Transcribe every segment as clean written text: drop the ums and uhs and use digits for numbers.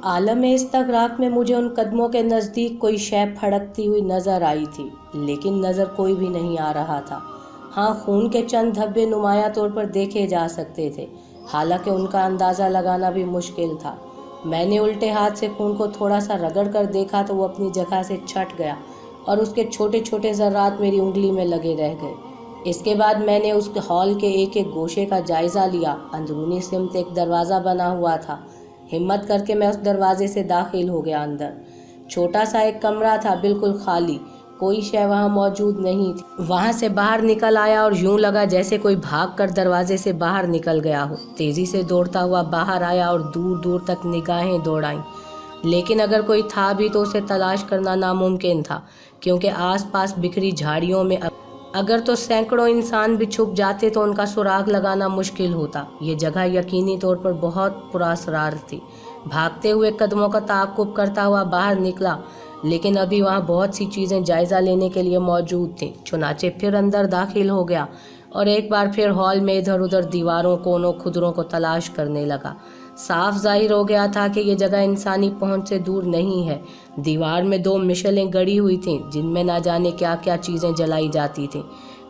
आलम इस्तगराक में मुझे उन कदमों के नज़दीक कोई शय फड़कती हुई नज़र आई थी, लेकिन नज़र कोई भी नहीं आ रहा था। हाँ, खून के चंद धब्बे नुमाया तौर पर देखे जा सकते थे, हालांकि उनका अंदाज़ा लगाना भी मुश्किल था। मैंने उल्टे हाथ से खून को थोड़ा सा रगड़ कर देखा तो वो अपनी जगह से छट गया और उसके छोटे छोटे ज़र्रात मेरी उंगली में लगे रह गए। इसके बाद मैंने उस हॉल के एक एक गोशे का जायज़ा लिया। अंदरूनी सिमत एक दरवाज़ा बना हुआ था। हिम्मत करके मैं उस दरवाजे से दाखिल हो गया अंदर। छोटा सा एक कमरा था, बिल्कुल खाली, कोई शय वहाँ मौजूद नहीं थी। वहाँ से बाहर निकल आया और यूं लगा जैसे कोई भाग कर दरवाजे से बाहर निकल गया हो। तेज़ी से दौड़ता हुआ बाहर आया और दूर दूर तक निगाहें दौड़ाईं, लेकिन अगर कोई था भी तो उसे तलाश करना नामुमकिन था, क्योंकि आसपास बिखरी झाड़ियों में अगर तो सैकड़ों इंसान भी छुप जाते तो उनका सुराग लगाना मुश्किल होता। ये जगह यकीनी तौर पर बहुत पुरअसरार थी। भागते हुए कदमों का ताक़ुब करता हुआ बाहर निकला, लेकिन अभी वहाँ बहुत सी चीज़ें जायज़ा लेने के लिए मौजूद थीं। चुनाचे फिर अंदर दाखिल हो गया और एक बार फिर हॉल में इधर उधर दीवारों, कोनों, खुदरों को तलाश करने लगा। साफ जाहिर हो गया था कि ये जगह इंसानी पहुंच से दूर नहीं है। दीवार में 2 मिशलें गड़ी हुई थीं, जिनमें ना जाने क्या क्या चीज़ें जलाई जाती थीं।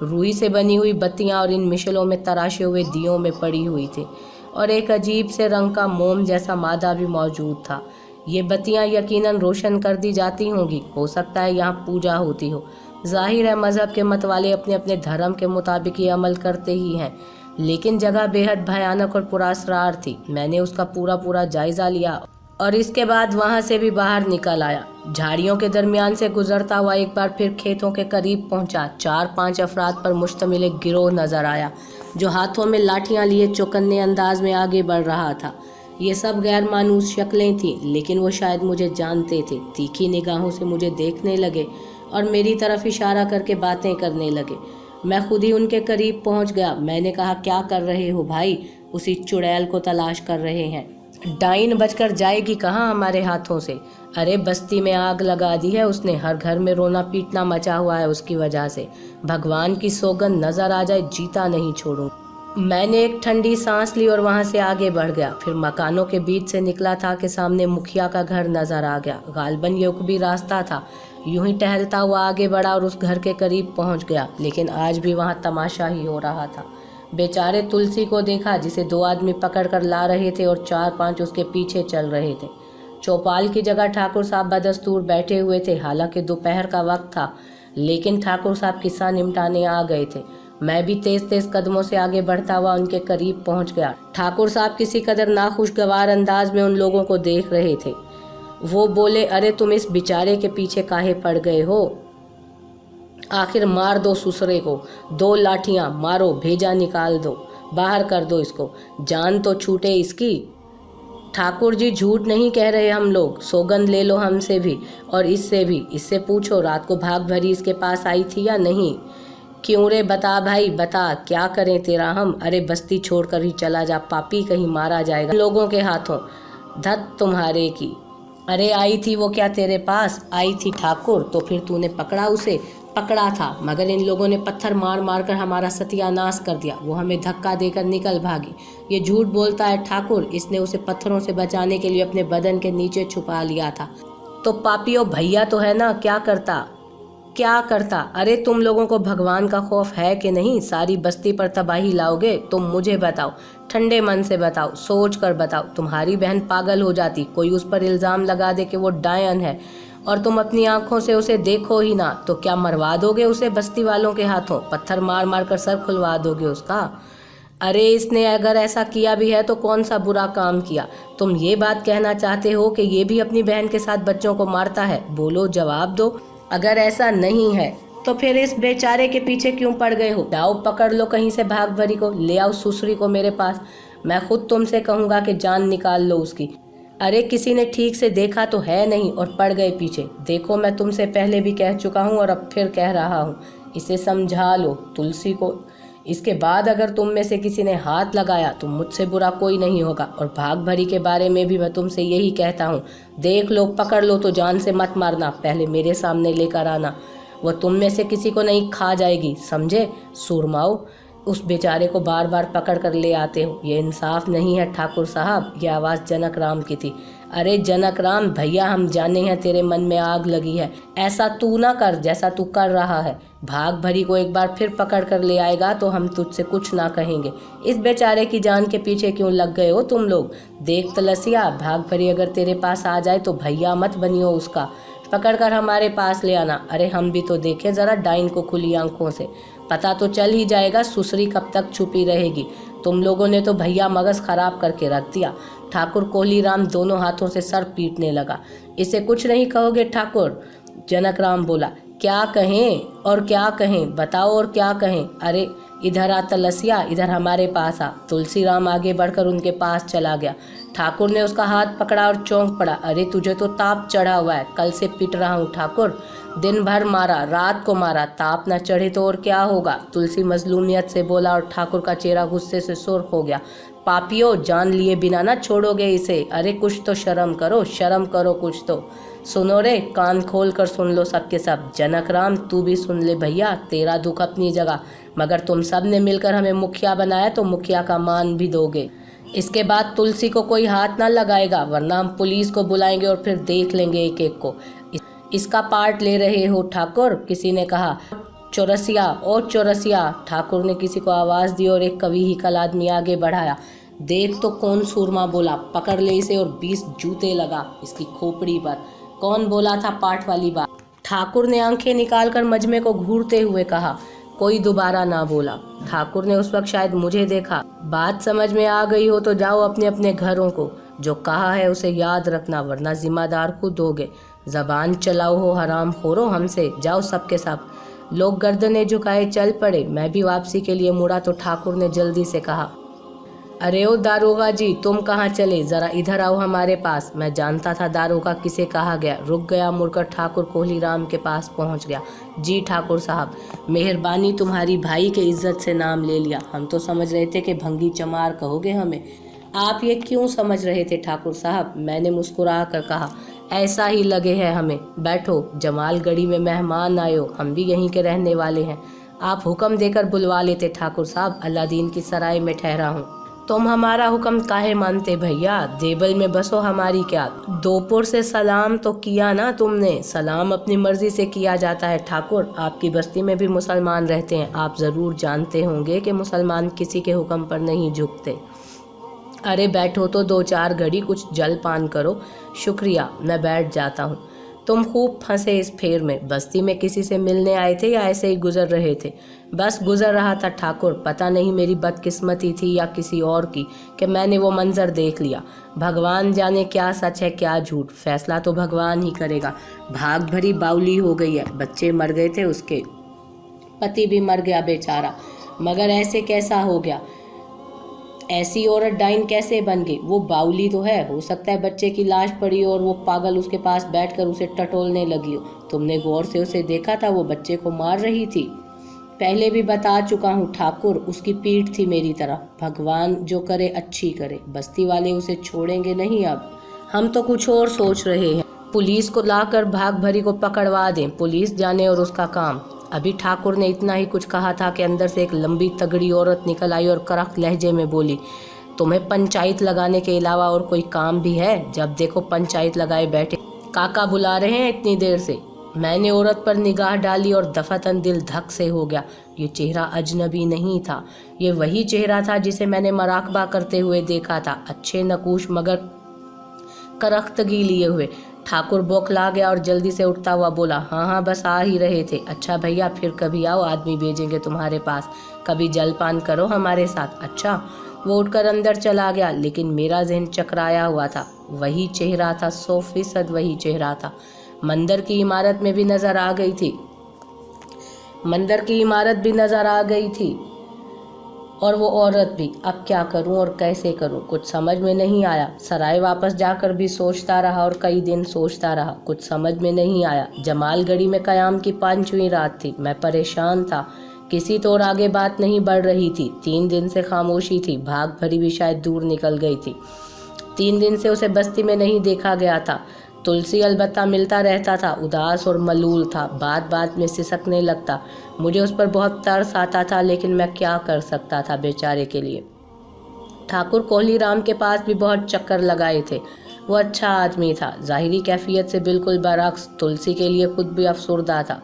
रुई से बनी हुई बत्तियां और इन मिशलों में तराशे हुए दियों में पड़ी हुई थी, और एक अजीब से रंग का मोम जैसा मादा भी मौजूद था। ये बत्तियां यकीनन रोशन कर दी जाती होंगी, हो सकता है यहाँ पूजा होती हो। जाहिर है मज़हब के मतवाले अपने अपने धर्म के मुताबिक ये अमल करते ही हैं, लेकिन जगह बेहद भयानक और पुरअसरार थी। मैंने उसका पूरा जायज़ा लिया और इसके बाद वहाँ से भी बाहर निकल आया। झाड़ियों के दरमियान से गुजरता हुआ एक बार फिर खेतों के करीब पहुँचा। 4-5 अफराद पर मुश्तमिल एक गिरोह नज़र आया, जो हाथों में लाठियाँ लिए चौकन्ने अंदाज में आगे बढ़ रहा था। ये सब गैर मानूस शक्लें थीं, लेकिन वो शायद मुझे जानते थे। तीखी निगाहों से मुझे देखने लगे और मेरी तरफ इशारा करके बातें करने लगे। मैं खुद ही उनके करीब पहुंच गया। मैंने कहा, क्या कर रहे हो भाई? उसी चुड़ैल को तलाश कर रहे हैं। डाइन बचकर जाएगी कहाँ हमारे हाथों से। अरे बस्ती में आग लगा दी है उसने, हर घर में रोना पीटना मचा हुआ है उसकी वजह से। भगवान की सौगंध नजर आ जाए, जीता नहीं छोड़ूं। मैंने एक ठंडी सांस ली और वहां से आगे बढ़ गया। फिर मकानों के बीच से निकला था कि सामने मुखिया का घर नजर आ गया। गालबन ये उकबी रास्ता था। यूं ही टहलता हुआ आगे बढ़ा और उस घर के करीब पहुंच गया, लेकिन आज भी वहां तमाशा ही हो रहा था। बेचारे तुलसी को देखा, जिसे 2 आदमी पकड़ कर ला रहे थे और 4-5 उसके पीछे चल रहे थे। चौपाल की जगह ठाकुर साहब बदस्तूर बैठे हुए थे। हालांकि दोपहर का वक्त था, लेकिन ठाकुर साहब किस्सा निमटाने आ गए थे। मैं भी तेज तेज कदमों से आगे बढ़ता हुआ उनके करीब पहुंच गया। ठाकुर साहब किसी कदर नाखुशगवार अंदाज में उन लोगों को देख रहे थे। वो बोले, अरे तुम इस बेचारे के पीछे काहे पड़ गए हो? आखिर मार दो ससुरे को, 2 लाठियां मारो, भेजा निकाल दो, बाहर कर दो इसको, जान तो छूटे इसकी। ठाकुर जी झूठ नहीं कह रहे हम लोग, सौगंध ले लो हमसे भी और इससे भी। इससे पूछो रात को भाग भरी इसके पास आई थी या नहीं। क्यों रे, बता भाई बता, क्या करें तेरा हम? अरे बस्ती छोड़कर ही चला जा पापी, कहीं मारा जाएगा लोगों के हाथों। धत तुम्हारे की। अरे आई थी वो क्या तेरे पास? आई थी ठाकुर, तो फिर तूने पकड़ा उसे? पकड़ा था, मगर इन लोगों ने पत्थर मार मार कर हमारा सत्यानाश कर दिया। वो हमें धक्का देकर निकल भागी। ये झूठ बोलता है ठाकुर, इसने उसे पत्थरों से बचाने के लिए अपने बदन के नीचे छुपा लिया था। तो पापियों भैया तो है ना, क्या करता क्या करता? अरे तुम लोगों को भगवान का खौफ है कि नहीं? सारी बस्ती पर तबाही लाओगे? तुम मुझे बताओ, ठंडे मन से बताओ, सोच कर बताओ। तुम्हारी बहन पागल हो जाती, कोई उस पर इल्ज़ाम लगा दे कि वो डायन है, और तुम अपनी आंखों से उसे देखो ही ना, तो क्या मरवा दोगे उसे बस्ती वालों के हाथों? पत्थर मार मार कर सर खुलवा दोगे उसका? अरे इसने अगर ऐसा किया भी है तो कौन सा बुरा काम किया? तुम ये बात कहना चाहते हो कि ये भी अपनी बहन के साथ बच्चों को मारता है? बोलो, जवाब दो। अगर ऐसा नहीं है तो फिर इस बेचारे के पीछे क्यों पड़ गए हो? जाओ पकड़ लो कहीं से भाग भरी को, ले आओ सुसरी को मेरे पास। मैं खुद तुमसे कहूँगा कि जान निकाल लो उसकी। अरे किसी ने ठीक से देखा तो है नहीं और पड़ गए पीछे। देखो मैं तुमसे पहले भी कह चुका हूँ और अब फिर कह रहा हूँ, इसे समझा लो तुलसी को। इसके बाद अगर तुम में से किसी ने हाथ लगाया तो मुझसे बुरा कोई नहीं होगा। और भाग भरी के बारे में भी मैं तुमसे यही कहता हूँ, देख लो, पकड़ लो तो जान से मत मारना, पहले मेरे सामने लेकर आना। वह तुम में से किसी को नहीं खा जाएगी, समझे? सुरमाओ, उस बेचारे को बार बार पकड़ कर ले आते हो, ये इंसाफ नहीं है ठाकुर साहब। यह आवाज़ जनक राम की थी। अरे जनक राम भैया, हम जाने हैं तेरे मन में आग लगी है, ऐसा तू ना कर जैसा तू कर रहा है। भाग भरी को एक बार फिर पकड़ कर ले आएगा तो हम तुझसे कुछ ना कहेंगे। इस बेचारे की जान के पीछे क्यों लग गए हो तुम लोग? देख तलसिया, भाग भरी अगर तेरे पास आ जाए तो भैया मत बनियो उसका, पकड़ कर हमारे पास ले आना। अरे हम भी तो देखें जरा डाइन को खुली आंखों से, पता तो चल ही जाएगा सुसरी कब तक छुपी रहेगी। तुम लोगों ने तो भैया मगज खराब करके रख दिया। ठाकुर कोहलीराम दोनों हाथों से सर पीटने लगा। इसे कुछ नहीं कहोगे ठाकुर? जनक राम बोला। क्या कहें और क्या कहें, बताओ और क्या कहें? अरे इधर आ तलसिया, इधर हमारे पास आ। तुलसीराम आगे बढ़कर उनके पास चला गया। ठाकुर ने उसका हाथ पकड़ा और चौंक पड़ा। अरे तुझे तो ताप चढ़ा हुआ है, कल से पिट रहा हूँ ठाकुर, दिन भर मारा, रात को मारा, ताप न चढ़े तो और क्या होगा? तुलसी मजलूमियत से बोला और ठाकुर का चेहरा गुस्से से सुर्ख हो गया। पापियों, जान लिए बिना ना छोड़ोगे इसे? अरे कुछ तो शर्म करो, शर्म करो कुछ तो। सुनो रे, कान खोल कर सुन लो सबके सब। जनक राम तू भी सुन ले भैया, तेरा दुख अपनी जगह, मगर तुम सब ने मिलकर हमें मुखिया बनाया तो मुखिया का मान भी दोगे। इसके बाद तुलसी को कोई हाथ ना लगाएगा, वरना हम पुलिस को बुलाएंगे और फिर देख लेंगे एक एक को। इसका पार्ट ले रहे हो ठाकुर? किसी ने कहा। चौरसिया, ओ चौरसिया, ठाकुर ने किसी को आवाज दी और एक कवि ही कल आदमी आगे बढ़ाया। देख तो कौन सूरमा बोला, पकड़ ले इसे और 20 जूते लगा इसकी खोपड़ी पर। कौन बोला था पाठ वाली बात? ठाकुर ने आंखें निकालकर मजमे को घूरते हुए कहा। कोई दोबारा ना बोला। ठाकुर ने उस वक्त शायद मुझे देखा। बात समझ में आ गई हो तो जाओ अपने अपने घरों को, जो कहा है उसे याद रखना, वरना जिम्मेदार खुद होगे। जबान चलाओ हो हराम खोरो हमसे, जाओ सबके सब। लोग गर्दनें झुकाए चल पड़े। मैं भी वापसी के लिए मुड़ा तो ठाकुर ने जल्दी से कहा, अरे ओ दारोगा जी, तुम कहाँ चले? जरा इधर आओ हमारे पास। मैं जानता था दारोगा किसे कहा गया। रुक गया, मुड़कर ठाकुर कोहलीराम के पास पहुँच गया। जी ठाकुर साहब, मेहरबानी, तुम्हारी भाई के इज्जत से नाम ले लिया। हम तो समझ रहे थे कि भंगी चमार कहोगे हमें। आप ये क्यों समझ रहे थे ठाकुर साहब? मैंने मुस्कुरा कर कहा। ऐसा ही लगे है हमें। बैठो, जमालगढ़ी में मेहमान आए हो, हम भी यहीं के रहने वाले हैं। आप हुक्म देकर बुलवा लेते ठाकुर साहब, अलादीन की सराय में ठहरा हूँ। तुम हमारा हुक्म काहे मानते भैया? देवल में बसो हमारी क्या? दोपुर से सलाम तो किया ना तुमने? सलाम अपनी मर्जी से किया जाता है ठाकुर। आपकी बस्ती में भी मुसलमान रहते हैं, आप ज़रूर जानते होंगे कि मुसलमान किसी के हुक्म पर नहीं झुकते। अरे बैठो तो 2-4 घड़ी कुछ जल पान करो। शुक्रिया, मैं बैठ जाता हूँ। तुम खूब फंसे इस फेर में। बस्ती में किसी से मिलने आए थे या ऐसे ही गुजर रहे थे? बस गुजर रहा था ठाकुर। पता नहीं मेरी बदकिस्मती थी या किसी और की कि मैंने वो मंजर देख लिया। भगवान जाने क्या सच है क्या झूठ, फैसला तो भगवान ही करेगा। भाग भरी बाउली हो गई है, बच्चे मर गए थे उसके, पति भी मर गया बेचारा, मगर ऐसे कैसा हो गया? ऐसी औरत डाइन कैसे बन गई? वो बाउली तो है, हो सकता है बच्चे की लाश पड़ी और वो पागल उसके पास बैठकर उसे टटोलने लगी हो। तुमने गौर से उसे देखा था? वो बच्चे को मार रही थी। पहले भी बता चुका हूँ ठाकुर, उसकी पीठ थी मेरी तरफ। भगवान जो करे अच्छी करे, बस्ती वाले उसे छोड़ेंगे नहीं। अब हम तो कुछ और सोच रहे हैं, पुलिस को लाकर भाग भरी को पकड़वा दें। पुलिस जाने और उसका काम। अभी ठाकुर ने इतना ही कुछ कहा था कि अंदर से एक लंबी तगड़ी औरत निकल आई और कड़क लहजे में बोली, तुम्हें पंचायत लगाने के अलावा और कोई काम भी है? जब देखो पंचायत लगाए बैठे। काका बुला रहे हैं इतनी देर से। मैंने औरत पर निगाह डाली और दफातन दिल धक से हो गया। ये चेहरा अजनबी नहीं था, ये वही चेहरा था जिसे मैंने मराकबा करते हुए देखा था। अच्छे नकूश मगर करख्तगी लिए हुए। ठाकुर बौखला गया और जल्दी से उठता हुआ बोला, हाँ हाँ बस आ ही रहे थे। अच्छा भैया, फिर कभी आओ, आदमी भेजेंगे तुम्हारे पास, कभी जलपान करो हमारे साथ। अच्छा। वो उठकर अंदर चला गया, लेकिन मेरा जहन चकराया हुआ था। वही चेहरा था, 100% वही चेहरा था। मंदिर की इमारत में भी नजर आ गई थी, मंदिर की इमारत भी नजर आ गई थी और वो औरत भी। अब क्या करूं और कैसे करूं, कुछ समझ में नहीं आया। सराय वापस जाकर भी सोचता रहा और कई दिन सोचता रहा, कुछ समझ में नहीं आया। जमालगढ़ी में कयाम की 5वीं रात थी। मैं परेशान था, किसी तो और आगे बात नहीं बढ़ रही थी। 3 दिन से खामोशी थी। भाग भरी भी शायद दूर निकल गई थी। 3 दिन से उसे बस्ती में नहीं देखा गया था। तुलसी अलबत्ता मिलता रहता था, उदास और मलूल था, बात बात में सिसकने लगता। मुझे उस पर बहुत तरस आता था, लेकिन मैं क्या कर सकता था बेचारे के लिए। ठाकुर कोहलीराम के पास भी बहुत चक्कर लगाए थे। वो अच्छा आदमी था, ज़ाहिरी कैफियत से बिल्कुल बरअक्स। तुलसी के लिए खुद भी अफसुर्दा था।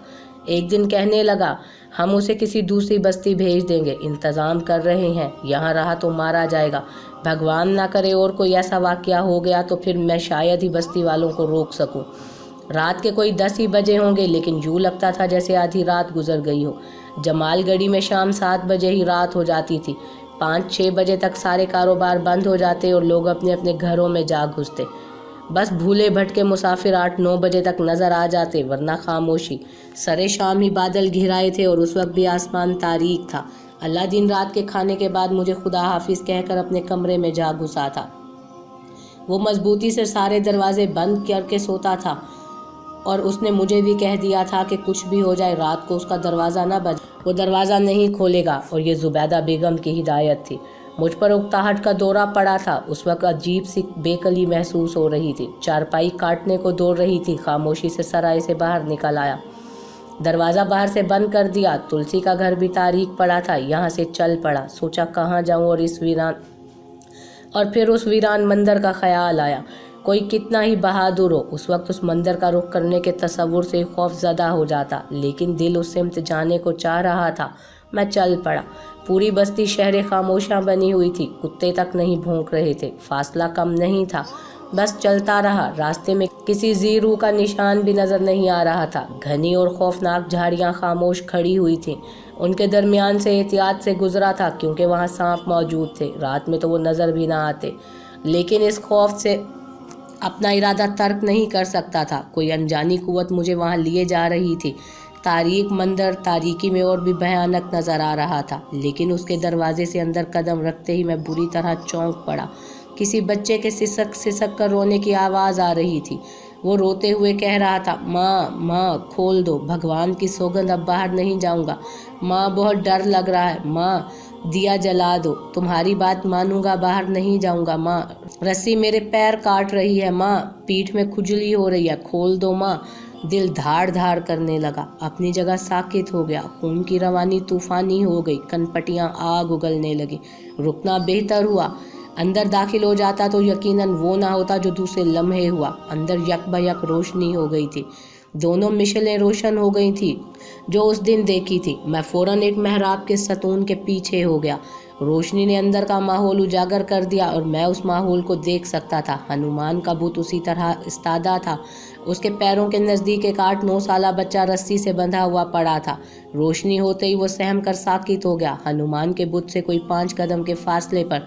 एक दिन कहने लगा, हम उसे किसी दूसरी बस्ती भेज देंगे, इंतज़ाम कर रहे हैं, यहाँ रहा तो मारा जाएगा। भगवान ना करे और कोई ऐसा वाक़या हो गया तो फिर मैं शायद ही बस्ती वालों को रोक सकूं। रात के कोई 10 ही बजे होंगे, लेकिन यूँ लगता था जैसे आधी रात गुजर गई हो। जमालगढ़ी में शाम 7 बजे ही रात हो जाती थी। 5-6 बजे तक सारे कारोबार बंद हो जाते और लोग अपने अपने घरों में जा घुसते। बस भूले भटके मुसाफिर 8-9 बजे तक नज़र आ जाते, वरना खामोशी। सरे शाम ही बादल घिराए थे और उस वक्त भी आसमान तारीक था। अल्लाह दिन रात के खाने के बाद मुझे खुदा हाफिज़ कहकर अपने कमरे में जा घुसा था। वो मजबूती से सारे दरवाजे बंद करके सोता था और उसने मुझे भी कह दिया था कि कुछ भी हो जाए रात को उसका दरवाज़ा ना बंद, वो दरवाज़ा नहीं खोलेगा। और ये जुबैदा बेगम की हिदायत थी। मुझ पर उकताहट का दौरा पड़ा था। उस वक्त अजीब सी बेकली महसूस हो रही थी। चारपाई काटने को दौड़ रही थी। खामोशी से सराय से बाहर निकल आया, दरवाज़ा बाहर से बंद कर दिया। तुलसी का घर भी तारीक पड़ा था। यहाँ से चल पड़ा। सोचा कहाँ जाऊँ और फिर उस वीरान मंदिर का ख्याल आया। कोई कितना ही बहादुर हो, उस वक्त उस मंदिर का रुख करने के तसव्वुर से खौफजदा हो जाता, लेकिन दिल उस सिमत जाने को चाह रहा था। मैं चल पड़ा। पूरी बस्ती शहर खामोशा बनी हुई थी। कुत्ते तक नहीं भौंक रहे थे। फासला कम नहीं था। बस चलता रहा। रास्ते में किसी जीरू का निशान भी नजर नहीं आ रहा था। घनी और खौफनाक झाड़ियां खामोश खड़ी हुई थीं। उनके दरमियान से एहतियात से गुजरा था, क्योंकि वहां सांप मौजूद थे। रात में तो वो नजर भी ना आते, लेकिन इस खौफ से अपना इरादा तर्क नहीं कर सकता था। कोई अनजानी कुव्वत मुझे वहां लिए जा रही थी। तारीक मंदिर तारीकी में और भी भयानक नजर आ रहा था, लेकिन उसके दरवाजे से अंदर कदम रखते ही मैं बुरी तरह चौंक पड़ा। किसी बच्चे के सिसक सिसक कर रोने की आवाज़ आ रही थी। वो रोते हुए कह रहा था, माँ माँ खोल दो, भगवान की सौगंध अब बाहर नहीं जाऊंगा। माँ बहुत डर लग रहा है। माँ दिया जला दो, तुम्हारी बात मानूंगा, बाहर नहीं जाऊंगा। माँ रस्सी मेरे पैर काट रही है। माँ पीठ में खुजली हो रही है, खोल दो माँ। दिल धाड़ धाड़ करने लगा। अपनी जगह साकित हो गया। खून की रवानी तूफानी हो गई। कनपटियां आग उगलने लगी। रुकना बेहतर हुआ। अंदर दाखिल हो जाता तो यकीनन वो ना होता जो दूसरे लम्हे हुआ। अंदर यकबयक रोशनी हो गई थी। दोनों मिशलें रोशन हो गई थी जो उस दिन देखी थी। मैं फौरन एक मेहराब के सतून के पीछे हो गया। रोशनी ने अंदर का माहौल उजागर कर दिया और मैं उस माहौल को देख सकता था। हनुमान का बुत उसी तरह इस्तादा था। उसके पैरों के नज़दीक एक 8-9 साला बच्चा रस्सी से बंधा हुआ पड़ा था। रोशनी होते ही वो सहम कर साकित हो गया। हनुमान के बुत से कोई 5 कदम के फासले पर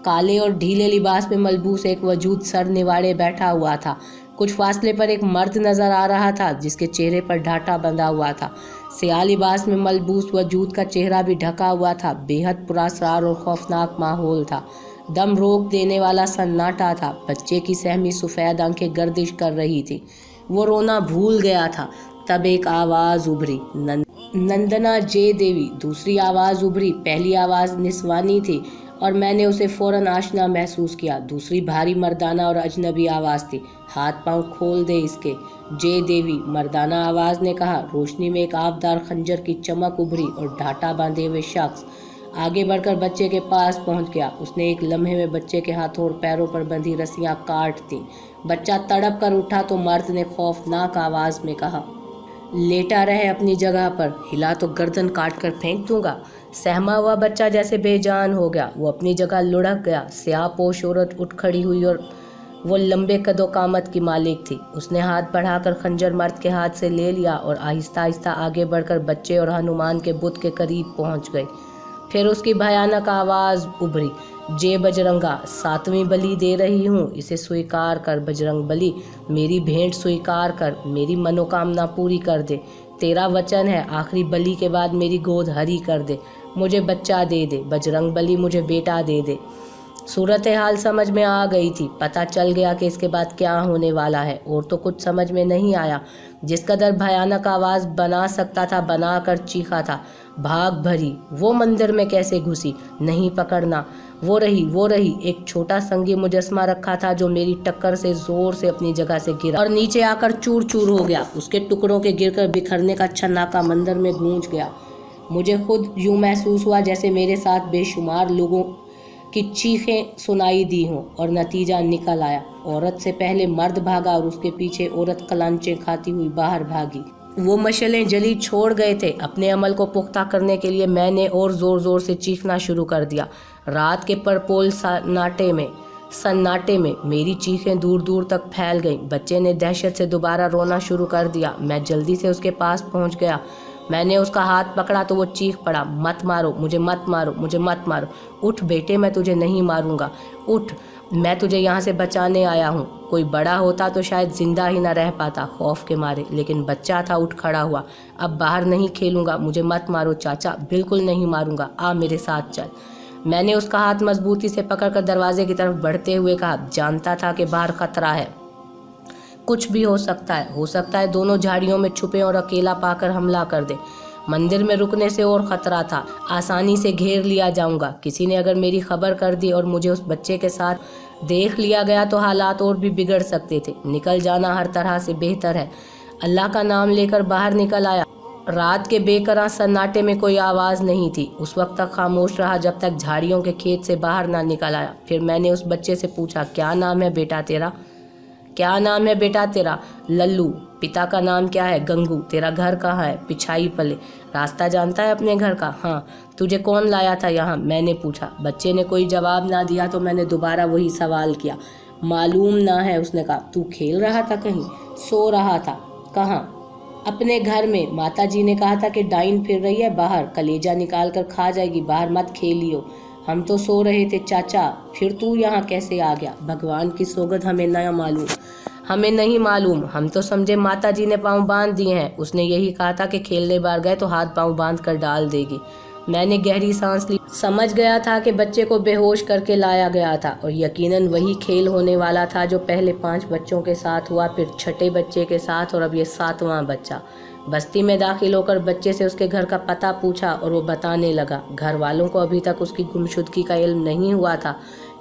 काले और ढीले लिबास में मलबूस एक वजूद सर निवाड़े बैठा हुआ था। कुछ फासले पर एक मर्द नजर आ रहा था जिसके चेहरे पर ढाटा बंधा हुआ था। सियाह लिबास में मलबूस वजूद का चेहरा भी ढका हुआ था। बेहद पुरअसरार और खौफनाक माहौल था। दम रोक देने वाला सन्नाटा था। बच्चे की सहमी सफ़ेद आंखें गर्दिश कर रही थी। वो रोना भूल गया था। तब एक आवाज़ उभरी, नंदना जे देवी। दूसरी आवाज़ उभरी। पहली आवाज़ निस्वानी थी और मैंने उसे फ़ौरन आशना महसूस किया। दूसरी भारी मर्दाना और अजनबी आवाज़ थी। हाथ पांव खोल दे इसके, जे देवी, मर्दाना आवाज़ ने कहा। रोशनी में एक आबदार खंजर की चमक उभरी और ढाटा बांधे हुए शख्स आगे बढ़कर बच्चे के पास पहुंच गया। उसने एक लम्हे में बच्चे के हाथों और पैरों पर बंधी रस्सियां काट दी। बच्चा तड़प कर उठा तो मर्द ने खौफनाक आवाज़ में कहा, लेटा रहे अपनी जगह पर, हिला तो गर्दन काट कर फेंक दूंगा। सहमा हुआ बच्चा जैसे बेजान हो गया। वो अपनी जगह लुढ़क गया। स्याह पोश औरत उठ खड़ी हुई और वो लंबे कदो कामत की मालिक थी। उसने हाथ बढ़ाकर खंजर मर्द के हाथ से ले लिया और आहिस्ता आहिस्ता आगे बढ़कर बच्चे और हनुमान के बुत के करीब पहुंच गई। फिर उसकी भयानक आवाज़ उभरी, जे बजरंगा, 7वीं बलि दे रही हूँ, इसे स्वीकार कर बजरंग बली। मेरी भेंट स्वीकार कर, मेरी मनोकामना पूरी कर दे। तेरा वचन है, आखिरी बलि के बाद मेरी गोद हरी कर दे। मुझे बच्चा दे दे बजरंग बली, मुझे बेटा दे दे। सूरत हाल समझ में आ गई थी। पता चल गया कि इसके बाद क्या होने वाला है, और तो कुछ समझ में नहीं आया। जिस कदर भयानक आवाज़ बना सकता था बना कर चीखा था। भाग भरी। वो मंदिर में कैसे घुसी? नहीं पकड़ना। वो रही। एक छोटा संगी मुजस्मा रखा था जो मेरी टक्कर से जोर से अपनी जगह से गिरा और नीचे आकर चूर चूर हो गया। उसके टुकड़ों के गिरकर बिखरने का छन्नाका मंदिर में गूंज गया। मुझे खुद यूं महसूस हुआ जैसे मेरे साथ बेशुमार लोगों कि चीखें सुनाई दी हों और नतीजा निकल आया। औरत से पहले मर्द भागा और उसके पीछे औरत कलांचे खाती हुई बाहर भागी। वो मशलें जली छोड़ गए थे। अपने अमल को पुख्ता करने के लिए मैंने और ज़ोर ज़ोर से चीखना शुरू कर दिया। रात के परपोल सन्नाटे में मेरी चीखें दूर दूर तक फैल गईं। बच्चे ने दहशत से दोबारा रोना शुरू कर दिया। मैं जल्दी से उसके पास पहुंच गया। मैंने उसका हाथ पकड़ा तो वो चीख पड़ा, मत मारो मुझे, मत मारो मुझे, मत मारो। उठ बेटे, मैं तुझे नहीं मारूंगा, उठ, मैं तुझे यहाँ से बचाने आया हूँ। कोई बड़ा होता तो शायद जिंदा ही ना रह पाता खौफ के मारे, लेकिन बच्चा था, उठ खड़ा हुआ। अब बाहर नहीं खेलूंगा, मुझे मत मारो चाचा, बिल्कुल नहीं मारूंगा, आ मेरे साथ चल। मैंने उसका हाथ मजबूती से पकड़कर दरवाजे की तरफ बढ़ते हुए कहा। जानता था कि बाहर खतरा है, कुछ भी हो सकता है दोनों झाड़ियों में छुपे और अकेला पाकर हमला कर दे। मंदिर में रुकने से और खतरा था, आसानी से घेर लिया जाऊंगा। किसी ने अगर मेरी खबर कर दी और मुझे उस बच्चे के साथ देख लिया गया तो हालात और भी बिगड़ सकते थे। निकल जाना हर तरह से बेहतर है। अल्लाह का नाम लेकर बाहर निकल आया। रात के बेकरार सन्नाटे में कोई आवाज़ नहीं थी। उस वक्त तक खामोश रहा जब तक झाड़ियों के खेत से बाहर ना निकल आया। फिर मैंने उस बच्चे से पूछा, क्या नाम है बेटा तेरा? क्या नाम है बेटा तेरा? लल्लू। पिता का नाम क्या है? गंगू। तेरा घर कहाँ है? पिछाई पले। रास्ता जानता है अपने घर का? हाँ। तुझे कौन लाया था यहाँ? मैंने पूछा। बच्चे ने कोई जवाब ना दिया तो मैंने दोबारा वही सवाल किया। मालूम ना है, उसने कहा। तू खेल रहा था कहीं? सो रहा था। कहाँ? अपने घर में। माताजी ने कहा था कि डाइन फिर रही है बाहर, कलेजा निकाल कर खा जाएगी, बाहर मत खेलियो। हम तो सो रहे थे चाचा, फिर तू यहाँ कैसे आ गया? भगवान की सौगंध हमें नहीं मालूम। हम तो समझे माताजी ने पाँव बांध दिए हैं। उसने यही कहा था कि खेलने बाहर गए तो हाथ पाँव बांध कर डाल देगी। मैंने गहरी सांस ली। समझ गया था कि बच्चे को बेहोश करके लाया गया था और यकीनन वही खेल होने वाला था जो पहले 5 बच्चों के साथ हुआ, फिर छठे बच्चे के साथ और अब ये 7वां बच्चा। बस्ती में दाखिल होकर बच्चे से उसके घर का पता पूछा और वो बताने लगा। घर वालों को अभी तक उसकी गुमशुदगी का इल्म नहीं हुआ था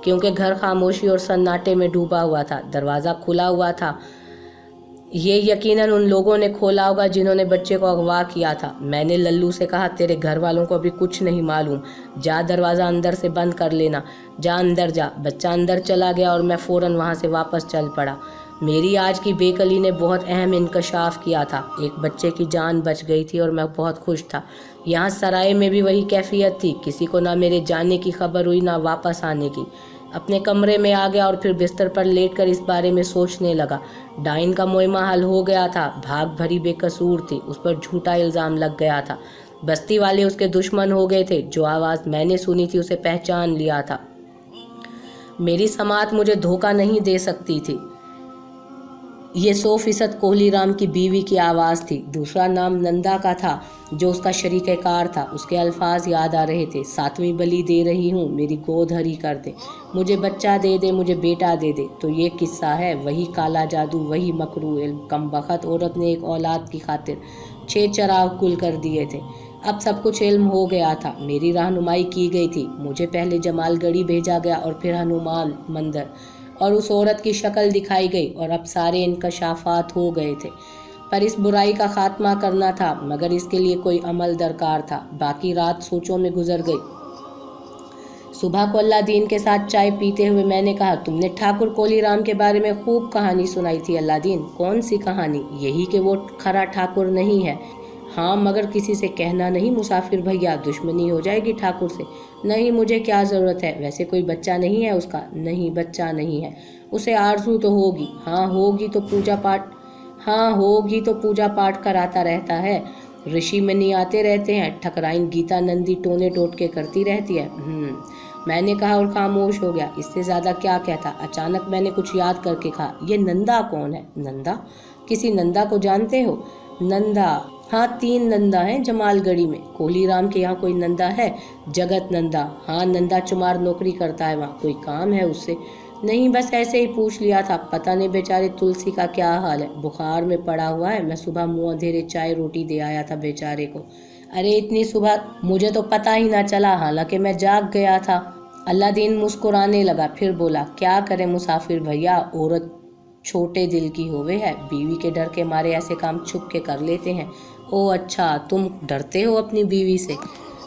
क्योंकि घर खामोशी और सन्नाटे में डूबा हुआ था। दरवाज़ा खुला हुआ था। ये यकीनन उन लोगों ने खोला होगा जिन्होंने बच्चे को अगवा किया था। मैंने लल्लू से कहा, तेरे घर वालों को अभी कुछ नहीं मालूम, जा दरवाज़ा अंदर से बंद कर लेना, जा अंदर जा। बच्चा अंदर चला गया और मैं फ़ौरन वहाँ से वापस चल पड़ा। मेरी आज की बेकली ने बहुत अहम इंकशाफ किया था। एक बच्चे की जान बच गई थी और मैं बहुत खुश था। यहाँ सराय में भी वही कैफियत थी। किसी को ना मेरे जाने की खबर हुई ना वापस आने की। अपने कमरे में आ गया और फिर बिस्तर पर लेटकर इस बारे में सोचने लगा। डाइन का मुइम्मा हल हो गया था। भाग भरी बेकसूर थी, उस पर झूठा इल्ज़ाम लग गया था। बस्ती वाले उसके दुश्मन हो गए थे। जो आवाज़ मैंने सुनी थी उसे पहचान लिया था। मेरी समात मुझे धोखा नहीं दे सकती थी। ये 100% कोहलीराम की बीवी की आवाज़ थी। दूसरा नाम नंदा का था जो उसका शरीकेकार था। उसके अल्फाज याद आ रहे थे। 7वीं बलि दे रही हूँ, मेरी गोद हरी कर दे, मुझे बच्चा दे दे, मुझे बेटा दे दे। तो ये किस्सा है, वही काला जादू, वही मकरू इल्म। कमबख्त औरत ने एक औलाद की खातिर 6 चराग गुल कर दिए थे। अब सब कुछ इल्म हो गया था। मेरी रहनुमाई की गई थी। मुझे पहले जमालगढ़ी भेजा गया और फिर हनुमान मंदिर और उस औरत की शक्ल दिखाई गई और अब सारे इंकशाफात हो गए थे। पर इस बुराई का खात्मा करना था, मगर इसके लिए कोई अमल दरकार था। बाकी रात सोचों में गुजर गई। सुबह को अल्लादीन के साथ चाय पीते हुए मैंने कहा, तुमने ठाकुर कोलीराम के बारे में खूब कहानी सुनाई थी अल्लादीन। कौन सी कहानी? यही कि वो खरा ठाकुर नहीं है। हाँ, मगर किसी से कहना नहीं मुसाफिर भैया, दुश्मनी हो जाएगी ठाकुर से। नहीं, मुझे क्या ज़रूरत है? वैसे कोई बच्चा नहीं है उसका? नहीं, बच्चा नहीं है। उसे आरज़ू तो होगी? हाँ होगी तो पूजा पाठ कराता रहता है। ऋषि मुनि आते रहते हैं। ठकराइन गीता नंदी टोने टोटके करती रहती है। मैंने कहा और खामोश हो गया। इससे ज़्यादा क्या कहता। अचानक मैंने कुछ याद करके कहा, ये नंदा कौन है? नंदा? किसी नंदा को जानते हो? नंदा? हाँ, 3 नंदा हैं जमालगढ़ी में। कोहलीराम के यहाँ कोई नंदा है? जगत नंदा? हाँ, नंदा चुमार नौकरी करता है वहाँ। कोई काम है उससे? नहीं, बस ऐसे ही पूछ लिया था। पता नहीं बेचारे तुलसी का क्या हाल है, बुखार में पड़ा हुआ है। मैं सुबह मुँह अंधेरे चाय रोटी दे आया था बेचारे को। अरे इतनी सुबह? मुझे तो पता ही ना चला, हालांकि मैं जाग गया था। अल्लादीन मुस्कुराने लगा, फिर बोला, क्या करे मुसाफिर भैया, औरत छोटे दिल की होवे है, बीवी के डर के मारे ऐसे काम छुप के कर लेते हैं। ओ अच्छा, तुम डरते हो अपनी बीवी से?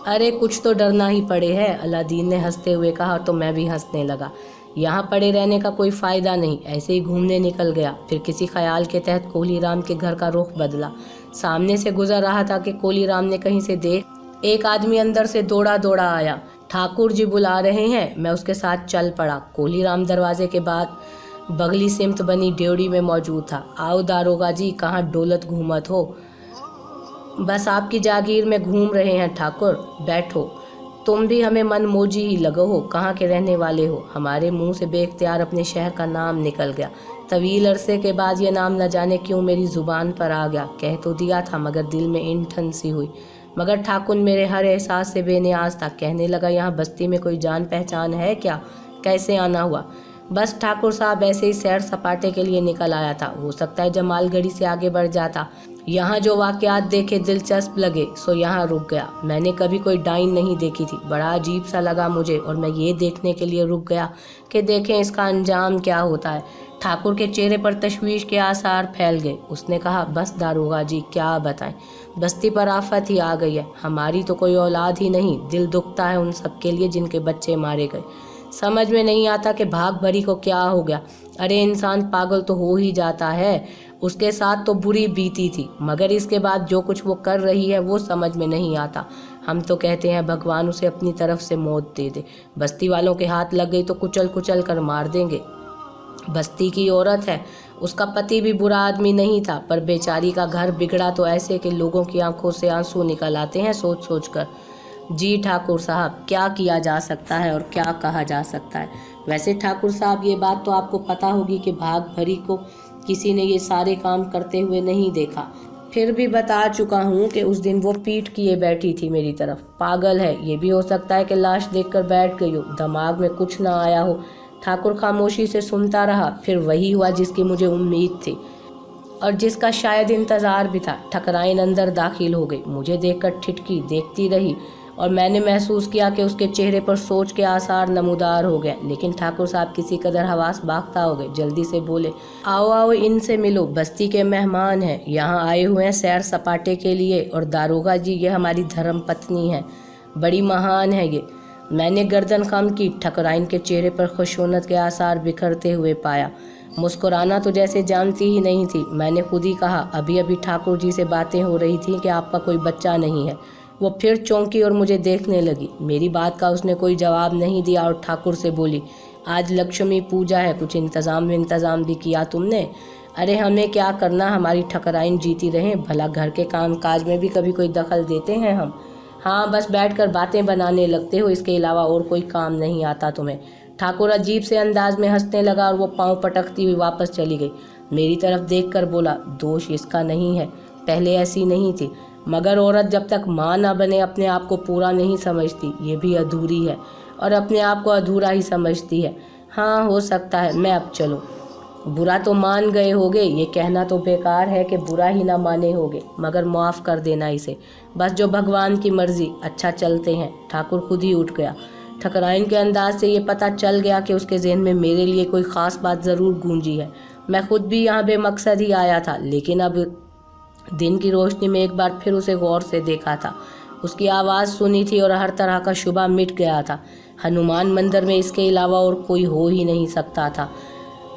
अरे कुछ तो डरना ही पड़े है, अलादीन ने हंसते हुए कहा तो मैं भी हंसने लगा। यहाँ पड़े रहने का कोई फ़ायदा नहीं, ऐसे ही घूमने निकल गया। फिर किसी ख्याल के तहत कोलीराम के घर का रुख बदला। सामने से गुजर रहा था कि कोलीराम ने कहीं से देख एक आदमी अंदर से दौड़ा दौड़ा आया। ठाकुर जी बुला रहे हैं। मैं उसके साथ चल पड़ा। कोलीराम दरवाजे के बाद बगली सिमत बनी ड्योढ़ी में मौजूद था। आओ दारोगा जी, कहाँ डोलत घूमत हो? बस आपकी जागीर में घूम रहे हैं ठाकुर, बैठो। तुम भी हमें मन मोजी ही लगो हो, कहाँ के रहने वाले हो? हमारे मुंह से बेख्तियार अपने शहर का नाम निकल गया। तवील अरसे के बाद ये नाम न जाने क्यों मेरी जुबान पर आ गया। कह तो दिया था मगर दिल में इंठन सी हुई। मगर ठाकुर मेरे हर एहसास से बेनियाज था। कहने लगा, यहाँ बस्ती में कोई जान पहचान है क्या? कैसे आना हुआ? बस ठाकुर साहब ऐसे ही सैर सपाटे के लिए निकल आया था। हो सकता है जमालगढ़ी से आगे बढ़ जाता। यहाँ जो वाकयात देखे दिलचस्प लगे सो यहाँ रुक गया। मैंने कभी कोई डाइन नहीं देखी थी। बड़ा अजीब सा लगा मुझे और मैं ये देखने के लिए रुक गया कि देखें इसका अंजाम क्या होता है। ठाकुर के चेहरे पर तशवीश के आसार फैल गए। उसने कहा, बस दारोगा जी क्या बताएं, बस्ती पर आफत ही आ गई है। हमारी तो कोई औलाद ही नहीं। दिल दुखता है उन सब के लिए जिनके बच्चे मारे गए। समझ में नहीं आता कि भाग भरी को क्या हो गया। अरे इंसान पागल तो हो ही जाता है। उसके साथ तो बुरी बीती थी, मगर इसके बाद जो कुछ वो कर रही है वो समझ में नहीं आता। हम तो कहते हैं भगवान उसे अपनी तरफ से मौत दे दे। बस्ती वालों के हाथ लग गई तो कुचल कुचल कर मार देंगे। बस्ती की औरत है, उसका पति भी बुरा आदमी नहीं था, पर बेचारी का घर बिगड़ा तो ऐसे कि लोगों की आंखों से आंसू निकल आते हैं सोच सोच कर। जी ठाकुर साहब, क्या किया जा सकता है और क्या कहा जा सकता है? वैसे ठाकुर साहब, ये बात तो आपको पता होगी कि भाग भरी को किसी ने ये सारे काम करते हुए नहीं देखा। फिर भी बता चुका हूँ कि उस दिन वो पीठ किए बैठी थी मेरी तरफ। पागल है। ये भी हो सकता है कि लाश देखकर बैठ गई हो, दिमाग में कुछ ना आया हो। ठाकुर खामोशी से सुनता रहा। फिर वही हुआ जिसकी मुझे उम्मीद थी और जिसका शायद इंतज़ार भी था। ठकराइन अंदर दाखिल हो गई। मुझे देखकर ठिठकी, देखती रही और मैंने महसूस किया कि उसके चेहरे पर सोच के आसार नमूदार हो गए। लेकिन ठाकुर साहब किसी कदर हवास बाख्ता हो गए। जल्दी से बोले, आओ आओ, इनसे मिलो, बस्ती के मेहमान हैं, यहाँ आए हुए हैं सैर सपाटे के लिए। और दारोगा जी, ये हमारी धर्म पत्नी है, बड़ी महान है ये। मैंने गर्दन खम की। ठकराइन के चेहरे पर खुशूनत के आसार बिखरते हुए पाया। मुस्कुराना तो जैसे जानती ही नहीं थी। मैंने खुद ही कहा, अभी अभी ठाकुर जी से बातें हो रही थी कि आपका कोई बच्चा नहीं है। वो फिर चौंकी और मुझे देखने लगी। मेरी बात का उसने कोई जवाब नहीं दिया और ठाकुर से बोली, आज लक्ष्मी पूजा है, कुछ इंतज़ाम भी किया तुमने? अरे हमें क्या करना, हमारी ठकराइन जीती रहे। भला घर के काम काज में भी कभी कोई दखल देते हैं हम? हाँ, बस बैठकर बातें बनाने लगते हो, इसके अलावा और कोई काम नहीं आता तुम्हें। ठाकुर अजीब से अंदाज में हंसने लगा और वो पाँव पटकती हुई वापस चली गई। मेरी तरफ देखकर बोला, दोष इसका नहीं है, पहले ऐसी नहीं थी, मगर औरत जब तक माँ ना बने अपने आप को पूरा नहीं समझती। ये भी अधूरी है और अपने आप को अधूरा ही समझती है। हाँ, हो सकता है मैं अब चलूँ। बुरा तो मान गए होगे, ये कहना तो बेकार है कि बुरा ही ना माने होगे, मगर माफ़ कर देना इसे, बस जो भगवान की मर्जी। अच्छा चलते हैं। ठाकुर खुद ही उठ गया। ठकराइन के अंदाज से ये पता चल गया कि उसके जहन में मेरे लिए कोई ख़ास बात ज़रूर गूंजी है। मैं खुद भी यहाँ बेमकसद ही आया था, लेकिन अब दिन की रोशनी में एक बार फिर उसे गौर से देखा था। उसकी आवाज़ सुनी थी और हर तरह का शुबा मिट गया था। हनुमान मंदिर में इसके अलावा और कोई हो ही नहीं सकता था।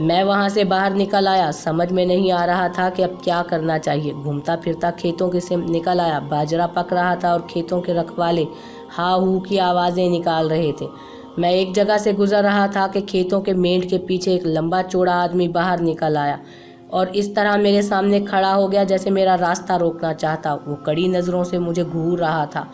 मैं वहाँ से बाहर निकल आया। समझ में नहीं आ रहा था कि अब क्या करना चाहिए। घूमता फिरता खेतों के से निकल आया। बाजरा पक रहा था और खेतों के रखवाले हा हू की आवाज़ें निकाल रहे थे। मैं एक जगह से गुजर रहा था कि खेतों के मेंढ के पीछे एक लंबा चौड़ा आदमी बाहर निकल आया और इस तरह मेरे सामने खड़ा हो गया जैसे मेरा रास्ता रोकना चाहता। वो कड़ी नज़रों से मुझे घूर रहा था।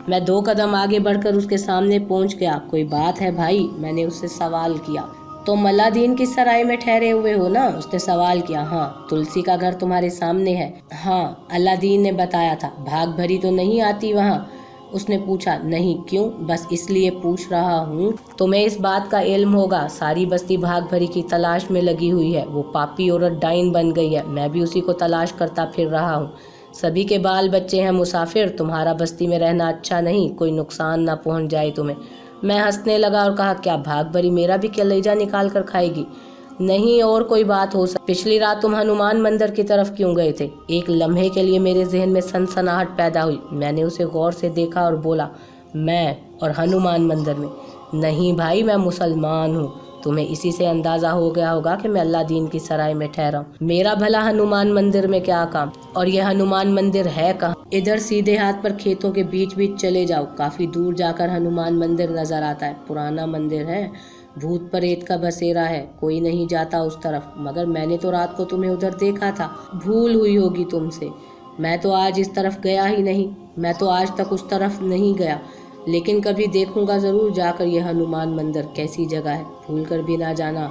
मैं 2 कदम आगे बढ़कर उसके सामने पहुंच गया। कोई बात है भाई? मैंने उससे सवाल किया। तो मल्लादीन की सराय में ठहरे हुए हो ना? उसने सवाल किया। हाँ। तुलसी का घर तुम्हारे सामने है? हाँ, अलादीन ने बताया था। भाग भरी तो नहीं आती वहाँ? उसने पूछा। नहीं। क्यों? बस इसलिए पूछ रहा हूँ। तुम्हें इस बात का इल्म होगा, सारी बस्ती भाग भरी की तलाश में लगी हुई है। वो पापी औरत डाइन बन गई है। मैं भी उसी को तलाश करता फिर रहा हूँ। सभी के बाल बच्चे हैं मुसाफिर। तुम्हारा बस्ती में रहना अच्छा नहीं, कोई नुकसान ना पहुँच जाए तुम्हें। मैं हंसने लगा और कहा, क्या भाग भरी मेरा भी कलेजा निकाल कर खाएगी? नहीं, और कोई बात हो सकती। पिछली रात तुम हनुमान मंदिर की तरफ क्यों गए थे? एक लम्हे के लिए मेरे जहन में सनसनाहट पैदा हुई। मैंने उसे गौर से देखा और बोला, मैं और हनुमान मंदिर में? नहीं भाई, मैं मुसलमान हूँ। तुम्हें इसी से अंदाज़ा हो गया होगा कि मैं अल्लादीन की सराय में ठहरा हूँ। मेरा भला हनुमान मंदिर में क्या काम? और यह हनुमान मंदिर है कहाँ? इधर सीधे हाथ पर खेतों के बीच बीच चले जाओ, काफ़ी दूर जाकर हनुमान मंदिर नज़र आता है। पुराना मंदिर है, भूत प्रेत का बसेरा है, कोई नहीं जाता उस तरफ। मगर मैंने तो रात को तुम्हें उधर देखा था, भूल हुई होगी तुमसे। मैं तो आज इस तरफ गया ही नहीं, मैं तो आज तक उस तरफ नहीं गया, लेकिन कभी देखूंगा ज़रूर जाकर यह हनुमान मंदिर कैसी जगह है। भूल कर भी ना जाना,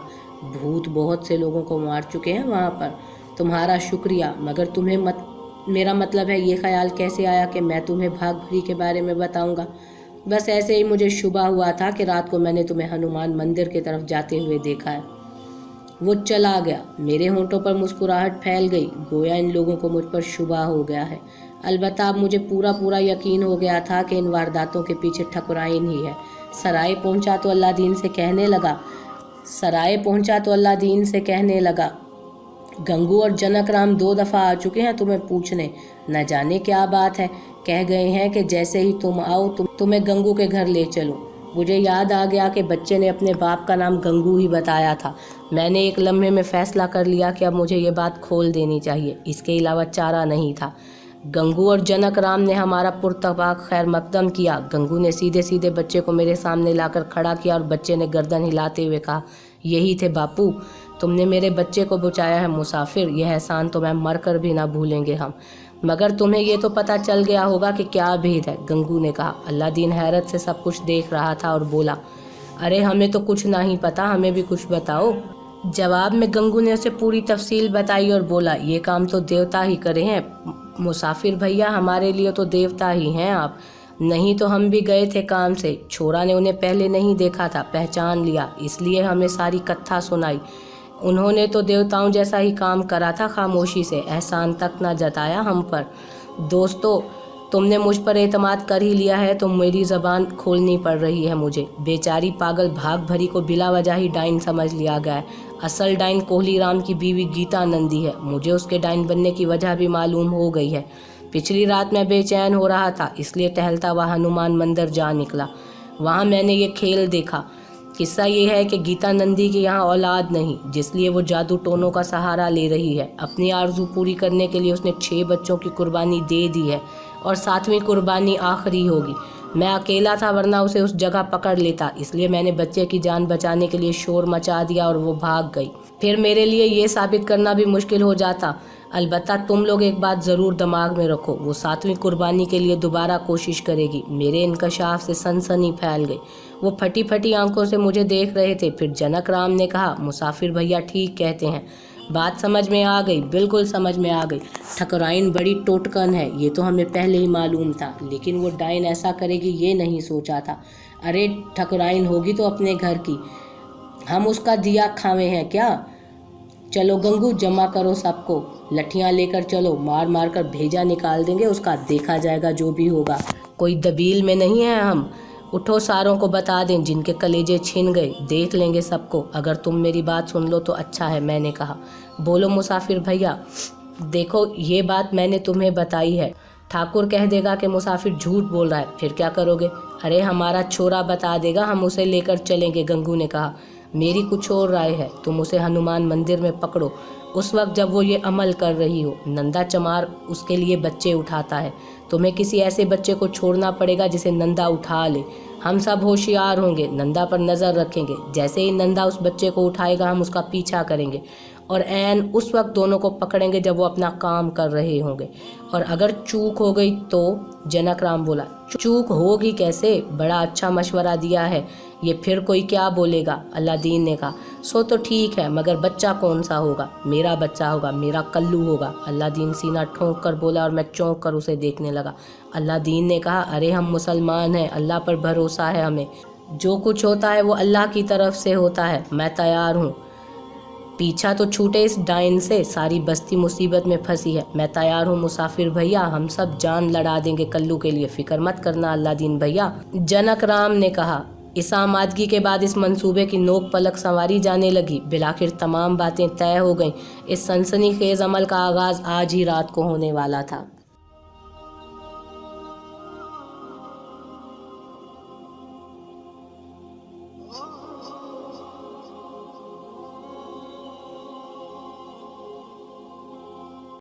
भूत बहुत से लोगों को मार चुके हैं वहाँ पर। तुम्हारा शुक्रिया, मगर तुम्हें मेरा मतलब है ये ख्याल कैसे आया कि मैं तुम्हें भाग भरी के बारे में बताऊंगा? बस ऐसे ही मुझे शुबा हुआ था कि रात को मैंने तुम्हें हनुमान मंदिर की तरफ जाते हुए देखा है। वो चला गया। मेरे होंठों पर मुस्कुराहट फैल गई, गोया इन लोगों को मुझ पर शुबा हो गया है। अलबत्ता अब मुझे पूरा यकीन हो गया था कि इन वारदातों के पीछे ठकुराइन ही है। सराय पहुंचा तो अल्लादीन से कहने लगा, गंगू और जनकराम 2 दफ़ा आ चुके हैं तुम्हें पूछने। न जाने क्या बात है, कह गए हैं कि जैसे ही तुम आओ तुम्हें गंगू के घर ले चलूं। मुझे याद आ गया कि बच्चे ने अपने बाप का नाम गंगू ही बताया था। मैंने एक लम्हे में फ़ैसला कर लिया कि अब मुझे ये बात खोल देनी चाहिए, इसके अलावा चारा नहीं था। गंगू और जनकराम ने हमारा पुरतबाक खैर मकदम किया। गंगू ने सीधे सीधे बच्चे को मेरे सामने लाकर खड़ा किया और बच्चे ने गर्दन हिलाते हुए कहा, यही थे बापू, तुमने मेरे बच्चे को बचाया है मुसाफिर, यह एहसान तो मैं मर कर भी ना भूलेंगे हम। मगर तुम्हें ये तो पता चल गया होगा कि क्या भेद है, गंगू ने कहा। अल्लादीन हैरत से सब कुछ देख रहा था और बोला, अरे हमें तो कुछ नहीं पता, हमें भी कुछ बताओ। जवाब में गंगू ने उसे पूरी तफसील बताई और बोला, ये काम तो देवता ही करे हैं मुसाफिर भैया, हमारे लिए तो देवता ही हैं आप, नहीं तो हम भी गए थे काम से। छोरा ने उन्हें पहले नहीं देखा था, पहचान लिया, इसलिए हमें सारी कथा सुनाई। उन्होंने तो देवताओं जैसा ही काम करा था, खामोशी से, एहसान तक ना जताया हम पर। दोस्तों, तुमने मुझ पर एतमाद कर ही लिया है तो मेरी ज़बान खोलनी पड़ रही है मुझे। बेचारी पागल भाग भरी को बिला वजह ही डाइन समझ लिया गया है। असल डाइन कोहली राम की बीवी गीता नंदी है। मुझे उसके डाइन बनने की वजह भी मालूम हो गई है। पिछली रात मैं बेचैन हो रहा था, इसलिए टहलता हुआ हनुमान मंदिर जा निकला। वहाँ मैंने ये खेल देखा। किस्सा ये है कि गीता नंदी की यहाँ औलाद नहीं, जिसलिए वो जादू टोनों का सहारा ले रही है। अपनी आरज़ू पूरी करने के लिए उसने 6 बच्चों की कुर्बानी दे दी है और 7वीं कुर्बानी आखिरी होगी। मैं अकेला था, वरना उसे उस जगह पकड़ लेता, इसलिए मैंने बच्चे की जान बचाने के लिए शोर मचा दिया और वो भाग गई। फिर मेरे लिए ये साबित करना भी मुश्किल हो जाता। अलबत्ता तुम लोग एक बात ज़रूर दिमाग में रखो, वो 7वीं कुर्बानी के लिए दोबारा कोशिश करेगी। मेरे इंकशाफ से सनसनी फैल गई। वो फटी फटी आंखों से मुझे देख रहे थे। फिर जनकराम ने कहा, मुसाफिर भैया ठीक कहते हैं, बात समझ में आ गई, बिल्कुल समझ में आ गई। ठकुराइन बड़ी टोटकन है, ये तो हमें पहले ही मालूम था, लेकिन वो डाइन ऐसा करेगी ये नहीं सोचा था। अरे ठकुराइन होगी तो अपने घर की, हम उसका दिया खावे हैं क्या? चलो गंगू, जमा करो सबको, लठियाँ लेकर चलो, मार मार कर भेजा निकाल देंगे उसका, देखा जाएगा जो भी होगा। कोई दबील में नहीं है हम। उठो, सारों को बता दें, जिनके कलेजे छिन गए, देख लेंगे सबको। अगर तुम मेरी बात सुन लो तो अच्छा है, मैंने कहा। बोलो मुसाफिर भैया। देखो, ये बात मैंने तुम्हें बताई है, ठाकुर कह देगा कि मुसाफिर झूठ बोल रहा है, फिर क्या करोगे? अरे हमारा छोरा बता देगा, हम उसे लेकर चलेंगे, गंगू ने कहा। मेरी कुछ और राय है, तुम उसे हनुमान मंदिर में पकड़ो, उस वक्त जब वो ये अमल कर रही हो। नंदा चमार उसके लिए बच्चे उठाता है, तुम्हें किसी ऐसे बच्चे को छोड़ना पड़ेगा जिसे नंदा उठा ले। हम सब होशियार होंगे, नंदा पर नज़र रखेंगे। जैसे ही नंदा उस बच्चे को उठाएगा, हम उसका पीछा करेंगे और ऐन उस वक्त दोनों को पकड़ेंगे जब वो अपना काम कर रहे होंगे। और अगर चूक हो गई तो? जनकराम बोला, चूक होगी कैसे? बड़ा अच्छा मशवरा दिया है, ये फिर कोई क्या बोलेगा? अल्लादीन ने कहा, सो तो ठीक है, मगर बच्चा कौन सा होगा? मेरा बच्चा होगा, मेरा कल्लू होगा। अल्लादीन सीना ठोंक कर बोला और मैं चौंक कर उसे देखने लगा। अल्लादीन ने कहा, अरे हम मुसलमान हैं, अल्लाह पर भरोसा है हमें, जो कुछ होता है वो अल्लाह की तरफ से होता है। मैं तैयार हूँ, पीछा तो छूटे इस डाइन से, सारी बस्ती मुसीबत में फंसी है। मैं तैयार हूँ मुसाफिर भैया, हम सब जान लड़ा देंगे कल्लू के लिए, फिक्र मत करना अल्लादीन भैया। जनकराम ने कहा। इस आमादगी के बाद इस मंसूबे की नोक पलक संवारी जाने लगी। बिलाखिर तमाम बातें तय हो गईं। इस सनसनीखेज अमल का आगाज़ आज ही रात को होने वाला था।